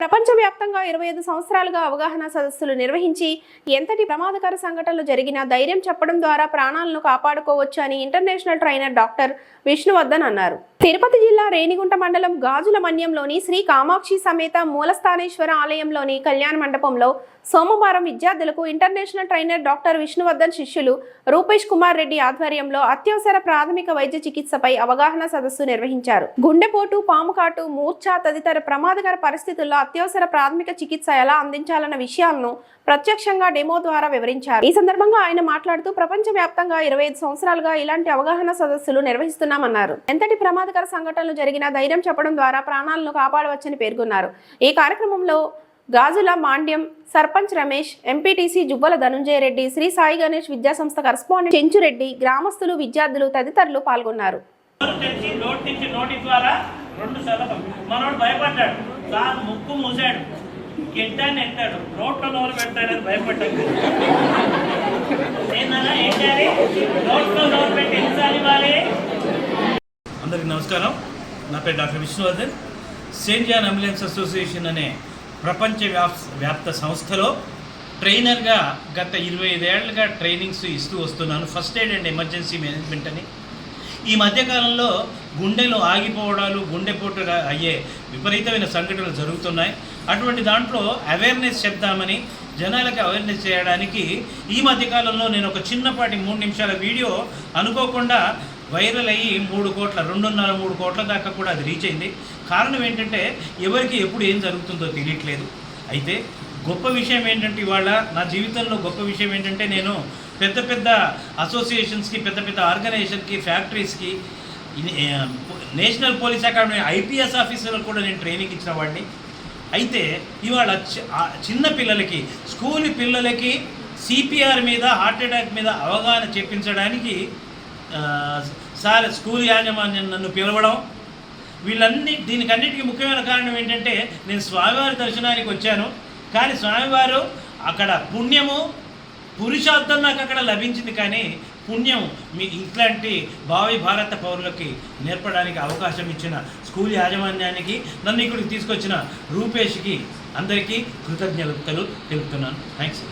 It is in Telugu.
ప్రపంచవ్యాప్తంగా 25 సంవత్సరాలుగా అవగాహన సదస్సులు నిర్వహించి ఎంతటి ప్రమాదకర సంఘటనలు జరిగినా ధైర్యం చెప్పడం ద్వారా ప్రాణాలను కాపాడుకోవచ్చు అని ఇంటర్నేషనల్ ట్రైనర్ డాక్టర్ విష్ణువర్ధన్ అన్నారు. తిరుపతి జిల్లా రేణిగుంట మండలం గాజుల మన్యంలోని శ్రీ కామాక్షి సమేత మూలస్థానేశ్వర ఆలయంలోని కళ్యాణ మండపంలో సోమవారం విద్యార్థులకు ఇంటర్నేషనల్ ట్రైనర్ డాక్టర్ విష్ణువర్ధన్ శిష్యులు రూపేష్ కుమార్ రెడ్డి ఆధ్వర్యంలో అత్యవసర ప్రాథమిక వైద్య చికిత్సపై అవగాహన సదస్సు నిర్వహించారు. గుండెపోటు, పాముకాటు, మూర్ఛ తదితర ప్రమాదకర పరిస్థితుల్లో అత్యవసర ప్రాథమిక చికిత్స ఎలా అందించాలన్న విషయాలను ప్రత్యక్షంగా డెమో ద్వారా వివరించారు. ఈ సందర్భంగా ఆయన మాట్లాడుతూ ప్రపంచవ్యాప్తంగా 25 సంవత్సరాలుగా ఇలాంటి అవగాహన సదస్సులు నిర్వహిస్తున్నామన్నారు. ఎంతటి ప్రమాదకర సంఘటనలు జరిగినా ధైర్యం చెప్పడం ద్వారా ప్రాణాలను కాపాడవచ్చని పేర్కొన్నారు. ఈ కార్యక్రమంలో గాజుల మాండ్యం సర్పంచ్ రమేష్, ఎంపీటీసీ జువ్వల ధనుంజయ రెడ్డి, శ్రీ సాయి గణేష్ విద్యాసంస్థ కరస్పాండెంట్ చెంచురెడ్డి, గ్రామస్తులు, విద్యార్థులు తదితరులు పాల్గొన్నారు. ముక్కు మూసాడు, గిడ్డాన్ని ఎత్తాడు, రోడ్లో నోరు పెడతాడని భయపడ్డాడు. రోడ్లో నోరు పెట్టి ఎన్నిసార్లు ఇవ్వాలి? అందరికి నమస్కారం. నా పేరు doctor Vishnuvardhan. Saint John ambulance association అనే ప్రపంచ వ్యాప్త సంస్థలో ట్రైనర్గా గత 25 ఏళ్లుగా ట్రైనింగ్స్ ఇస్తూ వస్తున్నాను. First aid and emergency management అని. ఈ మధ్యకాలంలో గుండెలు ఆగిపోవడాలు, గుండెపోటు అయ్యే విపరీతమైన సంఘటనలు జరుగుతున్నాయి. అటువంటి దాంట్లో అవేర్నెస్ చెప్దామని, జనాలకు అవేర్నెస్ చేయడానికి ఈ మధ్యకాలంలో నేను ఒక చిన్నపాటి 3 నిమిషాల వీడియో అనుకోకుండా వైరల్ అయ్యి 2.5-3 కోట్ల దాకా కూడా అది రీచ్ అయింది. కారణం ఏంటంటే ఎవరికి ఎప్పుడు ఏం జరుగుతుందో తెలియట్లేదు. అయితే గొప్ప విషయం ఏంటంటే, ఇవాళ నా జీవితంలో గొప్ప విషయం ఏంటంటే, నేను పెద్ద పెద్ద అసోసియేషన్స్కి, పెద్ద పెద్ద ఆర్గనైజేషన్కి, ఫ్యాక్టరీస్కి, నేషనల్ పోలీస్ అకాడమీ ఐపీఎస్ ఆఫీసర్లకు కూడా నేను ట్రైనింగ్ ఇచ్చిన వాడిని. అయితే ఇవాళ చిన్న పిల్లలకి, స్కూల్ పిల్లలకి సిపిఆర్ మీద, హార్ట్ అటాక్ మీద అవగాహన చెప్పించడానికి స్కూల్ యాజమాన్యం నన్ను పిలవడం, దీనికన్నిటికీ ముఖ్యమైన కారణం ఏంటంటే, నేను స్వామివారి దర్శనానికి వచ్చాను. కానీ స్వామివారు అక్కడ పుణ్యము, పురుషార్థం నాకు అక్కడ లభించింది. కానీ పుణ్యం మీ ఇట్లాంటి భావి భారత పౌరులకి నేర్పడానికి అవకాశం ఇచ్చిన స్కూల్ యాజమాన్యానికి, నన్ను ఇక్కడికి తీసుకొచ్చిన రూపేష్కి అందరికీ కృతజ్ఞతలు తెలుపుతున్నాను. థ్యాంక్స్.